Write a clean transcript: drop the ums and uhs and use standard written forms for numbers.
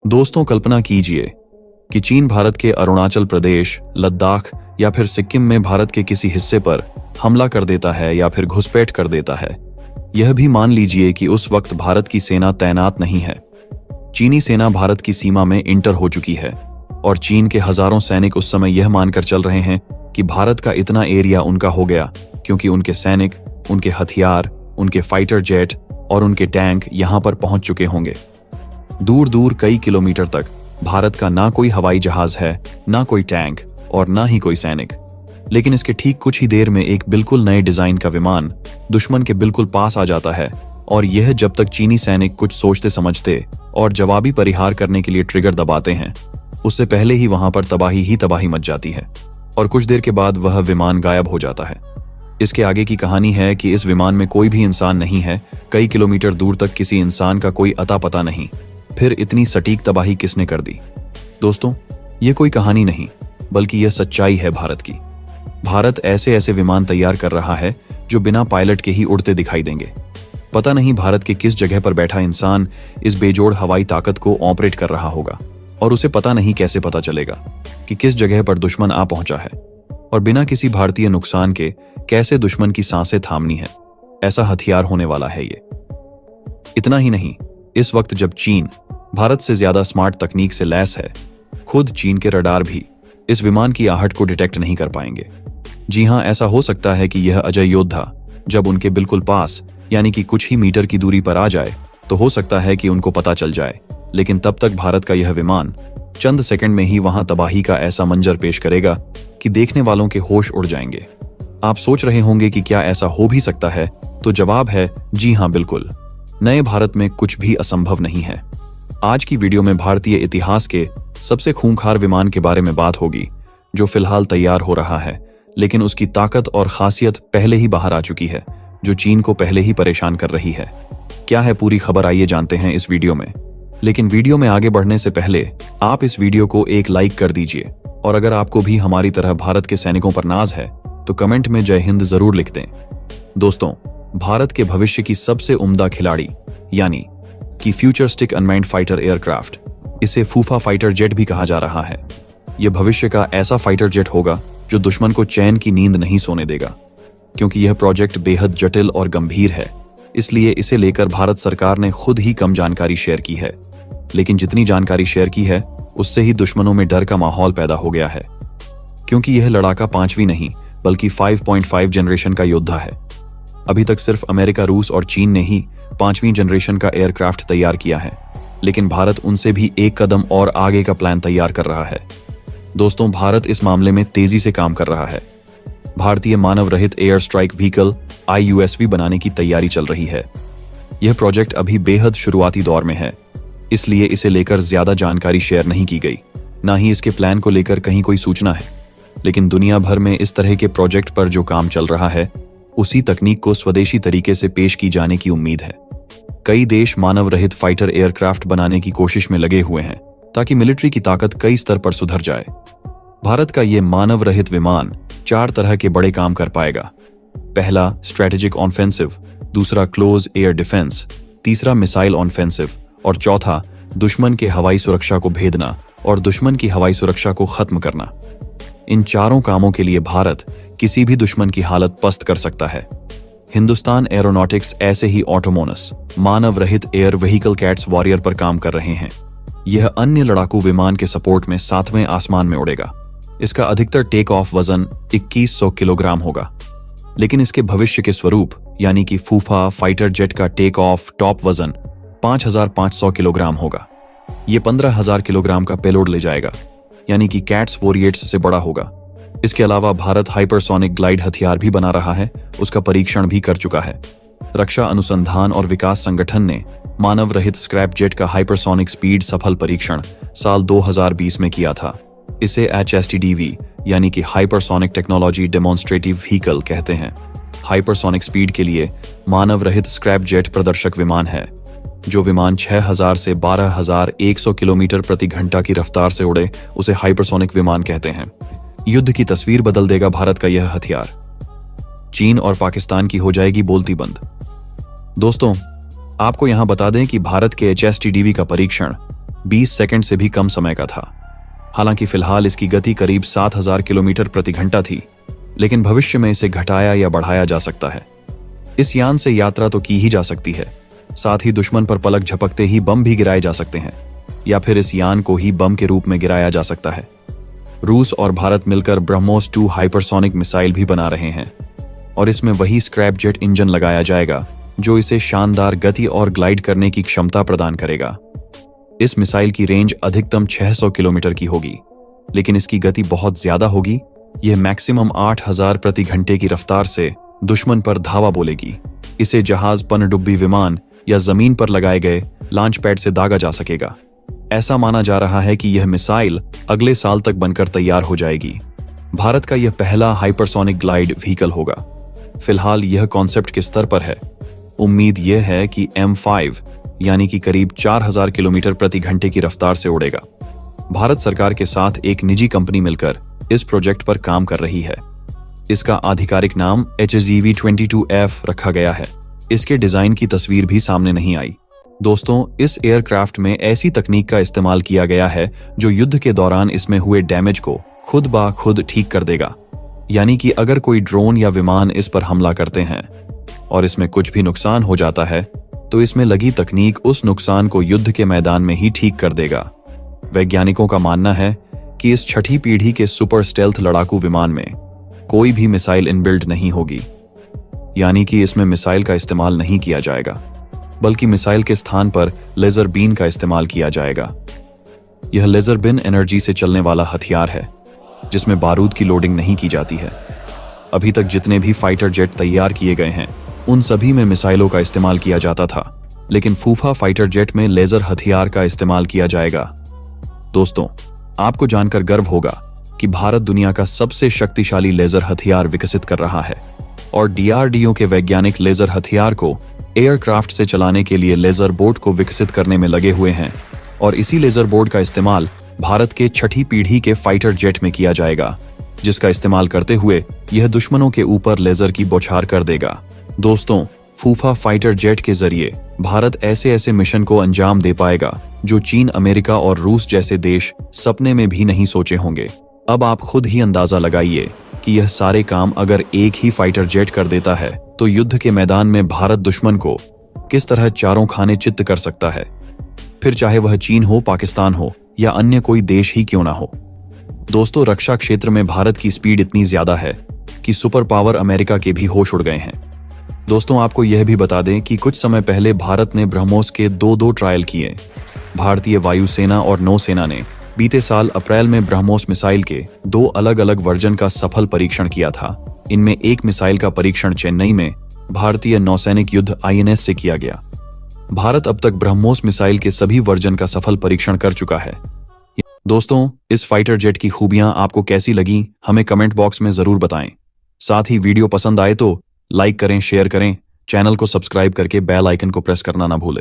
दोस्तों, कल्पना कीजिए कि चीन भारत के अरुणाचल प्रदेश, लद्दाख या फिर सिक्किम में भारत के किसी हिस्से पर हमला कर देता है या फिर घुसपैठ कर देता है। यह भी मान लीजिए कि उस वक्त भारत की सेना तैनात नहीं है। चीनी सेना भारत की सीमा में इंटर हो चुकी है और चीन के हजारों सैनिक उस समय यह मानकर चल रहे हैं कि भारत का इतना एरिया उनका हो गया क्योंकि उनके सैनिक, उनके हथियार, उनके फाइटर जेट और उनके टैंक यहां पर पहुंच चुके होंगे। दूर दूर कई किलोमीटर तक भारत का ना कोई हवाई जहाज है, ना कोई टैंक और ना ही कोई सैनिक। लेकिन इसके ठीक कुछ ही देर में एक बिल्कुल नए डिजाइन का विमान दुश्मन के बिल्कुल पास आ जाता है और यह जब तक चीनी सैनिक कुछ सोचते समझते और जवाबी परिहार करने के लिए ट्रिगर दबाते हैं, उससे पहले ही वहां पर तबाही मच जाती है और कुछ देर के बाद वह विमान गायब हो जाता है। इसके आगे की कहानी है कि इस विमान में कोई भी इंसान नहीं है, कई किलोमीटर दूर तक किसी इंसान का कोई अता पता नहीं। फिर इतनी सटीक तबाही किसने कर दी? दोस्तों, ये कोई कहानी नहीं बल्कि यह सच्चाई है भारत की। भारत ऐसे ऐसे विमान तैयार कर रहा है जो बिना पायलट के ही उड़ते दिखाई देंगे। पता नहीं भारत के किस जगह पर बैठा इंसान इस बेजोड़ हवाई ताकत को ऑपरेट कर रहा होगा और उसे पता नहीं कैसे पता चलेगा कि किस जगह पर दुश्मन आ पहुंचा है और बिना किसी भारतीय नुकसान के कैसे दुश्मन की सांसें थामनी है। ऐसा हथियार होने वाला है ये। इतना ही नहीं, इस वक्त जब चीन भारत से ज्यादा स्मार्ट तकनीक से लैस है, खुद चीन के रडार भी इस विमान की आहट को डिटेक्ट नहीं कर पाएंगे। जी हां, ऐसा हो सकता है कि यह अजय योद्धा जब उनके बिल्कुल पास यानी कि कुछ ही मीटर की दूरी पर आ जाए तो हो सकता है कि उनको पता चल जाए, लेकिन तब तक भारत का यह विमान चंद सेकंड में ही वहां तबाही का ऐसा मंजर पेश करेगा कि देखने वालों के होश उड़ जाएंगे। आप सोच रहे होंगे कि क्या ऐसा हो भी सकता है? तो जवाब है जी हां, बिल्कुल। नए भारत में कुछ भी असंभव नहीं है। आज की वीडियो में भारतीय इतिहास के सबसे खूंखार विमान के बारे में बात होगी जो फिलहाल तैयार हो रहा है, लेकिन उसकी ताकत और खासियत पहले ही बाहर आ चुकी है जो चीन को पहले ही परेशान कर रही है। क्या है पूरी खबर, आइए जानते हैं इस वीडियो में। लेकिन वीडियो में आगे बढ़ने से पहले आप इस वीडियो को एक लाइक कर दीजिए और अगर आपको भी हमारी तरह भारत के सैनिकों पर नाज है तो कमेंट में जय हिंद जरूर लिख दें। दोस्तों, भारत के भविष्य की सबसे उम्दा खिलाड़ी यानी कि फ्यूचरिस्टिक अनमैन्ड फाइटर एयरक्राफ्ट, इसे फूफा फाइटर जेट भी कहा जा रहा है। यह भविष्य का ऐसा फाइटर जेट होगा जो दुश्मन को चैन की नींद नहीं सोने देगा। क्योंकि यह प्रोजेक्ट बेहद जटिल और गंभीर है, इसलिए इसे लेकर भारत सरकार ने खुद ही कम जानकारी शेयर की है। लेकिन जितनी जानकारी शेयर की है उससे ही दुश्मनों में डर का माहौल पैदा हो गया है, क्योंकि यह लड़ाका 5वीं नहीं बल्कि 5.5 जनरेशन का योद्धा है। अभी तक सिर्फ अमेरिका, रूस और चीन ने ही 5वीं जनरेशन का एयरक्राफ्ट तैयार किया है, लेकिन भारत उनसे भी एक कदम और आगे का प्लान तैयार कर रहा है। दोस्तों, भारत इस मामले में तेजी से काम कर रहा है। भारतीय मानव रहित एयर स्ट्राइक व्हीकल IUSV बनाने की तैयारी चल रही है। यह प्रोजेक्ट अभी बेहद शुरुआती दौर में है, इसलिए इसे लेकर ज्यादा जानकारी शेयर नहीं की गई, ना ही इसके प्लान को लेकर कहीं कोई सूचना है। लेकिन दुनिया भर में इस तरह के प्रोजेक्ट पर जो काम चल रहा है उसी तकनीक को स्वदेशी तरीके से पेश की जाने की उम्मीद है। कई देश मानव रहित फाइटर एयरक्राफ्ट बनाने की कोशिश में लगे हुए हैं ताकि मिलिट्री की ताकत कई स्तर पर सुधर जाए। भारत का ये मानव रहित विमान 4 तरह के बड़े काम कर पाएगा। पहला, स्ट्रेटेजिक ऑफेंसिव, दूसरा क्लोज एयर डिफेंस, तीसरा मिसाइल ऑफेंसिव और चौथा दुश्मन के हवाई सुरक्षा को भेदना और दुश्मन की हवाई सुरक्षा को खत्म करना। इन चारों कामों के लिए भारत किसी भी दुश्मन की हालत पस्त कर सकता है। हिंदुस्तान एरोनॉटिक्स ऐसे ही ऑटोमोनस मानव रहित एयर व्हीकल कैट्स वॉरियर पर काम कर रहे हैं। यह अन्य लड़ाकू विमान के सपोर्ट में 7वें आसमान में उड़ेगा। इसका अधिकतर टेक ऑफ वजन 2100 किलोग्राम होगा, लेकिन इसके भविष्य के स्वरूप यानी कि फूफा फाइटर जेट का टेक ऑफ टॉप वजन 5500 किलोग्राम होगा। यह 15000 किलोग्राम का पेलोड ले जाएगा, यानी कि कैट्स वॉरियर्स से बड़ा होगा। इसके अलावा भारत हाइपरसोनिक ग्लाइड हथियार भी बना रहा है, उसका परीक्षण भी कर चुका है। रक्षा अनुसंधान और विकास संगठन ने मानव रहित स्क्रैप जेट का हाइपरसोनिक स्पीड सफल परीक्षण साल 2020 में किया था। इसे HSTDV यानी कि हाइपरसोनिक टेक्नोलॉजी डेमोन्स्ट्रेटिव व्हीकल कहते हैं। हाइपरसोनिक स्पीड के लिए मानव रहित स्क्रैप जेट प्रदर्शक विमान है। जो विमान 6000 से 12100 किलोमीटर प्रति घंटा की रफ्तार से उड़े उसे हाइपरसोनिक विमान कहते हैं। युद्ध की तस्वीर बदल देगा भारत का यह हथियार। चीन और पाकिस्तान की हो जाएगी बोलती बंद। दोस्तों, आपको यहां बता दें कि भारत के HSTDV का परीक्षण 20 सेकंड से भी कम समय का था। हालांकि फिलहाल इसकी गति करीब 7000 किलोमीटर प्रति घंटा थी, लेकिन भविष्य में इसे घटाया या बढ़ाया जा सकता है। इस यान से यात्रा तो की ही जा सकती है, साथ ही दुश्मन पर पलक झपकते ही बम भी गिराए जा सकते हैं, या फिर इस यान को ही बम के रूप में गिराया जा सकता है। रूस और भारत मिलकर ब्रह्मोस 2 हाइपरसोनिक मिसाइल भी बना रहे हैं, और इसमें वही स्क्रैप जेट इंजन लगाया जाएगा जो इसे शानदार गति और ग्लाइड करने की क्षमता प्रदान करेगा। इस मिसाइल की रेंज अधिकतम 600 किलोमीटर की होगी, लेकिन इसकी गति बहुत ज्यादा होगी। यह मैक्सिमम 8000 प्रति घंटे की रफ्तार से दुश्मन पर धावा बोलेगी। इसे जहाज, पनडुब्बी विमान या जमीन पर लगाए गए लॉन्च पैड से दागा जा सकेगा। ऐसा माना जा रहा है कि यह मिसाइल अगले साल तक बनकर तैयार हो जाएगी। भारत का यह पहला हाइपरसोनिक ग्लाइड व्हीकल होगा। फिलहाल यह कॉन्सेप्ट के स्तर पर है। उम्मीद यह है कि M5 यानी कि करीब 4000 किलोमीटर प्रति घंटे की रफ्तार से उड़ेगा। भारत सरकार के साथ एक निजी कंपनी मिलकर इस प्रोजेक्ट पर काम कर रही है। इसका आधिकारिक नाम HZV-22F रखा गया है। इसके डिजाइन की तस्वीर भी सामने नहीं आई। दोस्तों, इस एयरक्राफ्ट में ऐसी तकनीक का इस्तेमाल किया गया है जो युद्ध के दौरान इसमें हुए डैमेज को खुद ब खुद ठीक कर देगा। यानी कि अगर कोई ड्रोन या विमान इस पर हमला करते हैं और इसमें कुछ भी नुकसान हो जाता है, तो इसमें लगी तकनीक उस नुकसान को युद्ध के मैदान में ही ठीक कर देगा। वैज्ञानिकों का मानना है कि इस छठी पीढ़ी के सुपर स्टेल्थ लड़ाकू विमान में कोई भी मिसाइल इनबिल्ट नहीं होगी, यानी कि इसमें मिसाइल का इस्तेमाल नहीं किया जाएगा, बल्कि मिसाइल के स्थान पर लेजर बीन का इस्तेमाल किया जाएगा। यह लेजर बीन एनर्जी से चलने वाला हथियार है, जिसमें बारूद की लोडिंग नहीं की जाती है। अभी तक जितने भी फाइटर जेट तैयार किए गए हैं, उन सभी में मिसाइलों का इस्तेमाल किया जाता था, लेकिन फूफा फाइटर जेट में लेजर हथियार का इस्तेमाल किया जाएगा। दोस्तों, आपको जानकर गर्व होगा कि भारत दुनिया का सबसे शक्तिशाली लेजर हथियार विकसित कर रहा है, और DRDO के वैज्ञानिक लेजर हथियार को एयरक्राफ्ट से चलाने के लिए लेजर बोर्ड को विकसित करने में लगे हुए हैं, और इसी लेजर बोर्ड का इस्तेमाल भारत के छठी पीढ़ी के फाइटर जेट में किया जाएगा, जिसका इस्तेमाल करते हुए यह दुश्मनों के ऊपर लेजर की बौछार कर देगा। दोस्तों, फूफा फाइटर जेट के जरिए भारत ऐसे ऐसे मिशन को अंजाम दे पाएगा जो चीन, अमेरिका और रूस जैसे देश सपने में भी नहीं सोचे होंगे। अब आप खुद ही अंदाजा लगाइए कि यह सारे काम अगर एक ही फाइटर जेट कर देता है, तो युद्ध के मैदान में भारत दुश्मन को किस तरह चारों खाने चित्त कर सकता है, फिर चाहे वह चीन हो, पाकिस्तान हो या अन्य कोई देश ही क्यों ना हो। दोस्तों, रक्षा क्षेत्र में भारत की स्पीड इतनी ज्यादा है कि सुपर पावर अमेरिका के भी होश उड़ गए हैं। दोस्तों, आपको यह भी बता दें कि कुछ समय पहले भारत ने ब्रह्मोस के दो ट्रायल किए। भारतीय वायुसेना और नौसेना ने बीते साल अप्रैल में ब्रह्मोस मिसाइल के 2 अलग अलग वर्जन का सफल परीक्षण किया था। इनमें एक मिसाइल का परीक्षण चेन्नई में भारतीय नौसैनिक युद्ध INS से किया गया। भारत अब तक ब्रह्मोस मिसाइल के सभी वर्जन का सफल परीक्षण कर चुका है। दोस्तों, इस फाइटर जेट की खूबियां आपको कैसी लगी, हमें कमेंट बॉक्स में जरूर बताएं। साथ ही वीडियो पसंद आए तो लाइक करें, शेयर करें, चैनल को सब्सक्राइब करके बेल आइकन को प्रेस करना ना भूलें।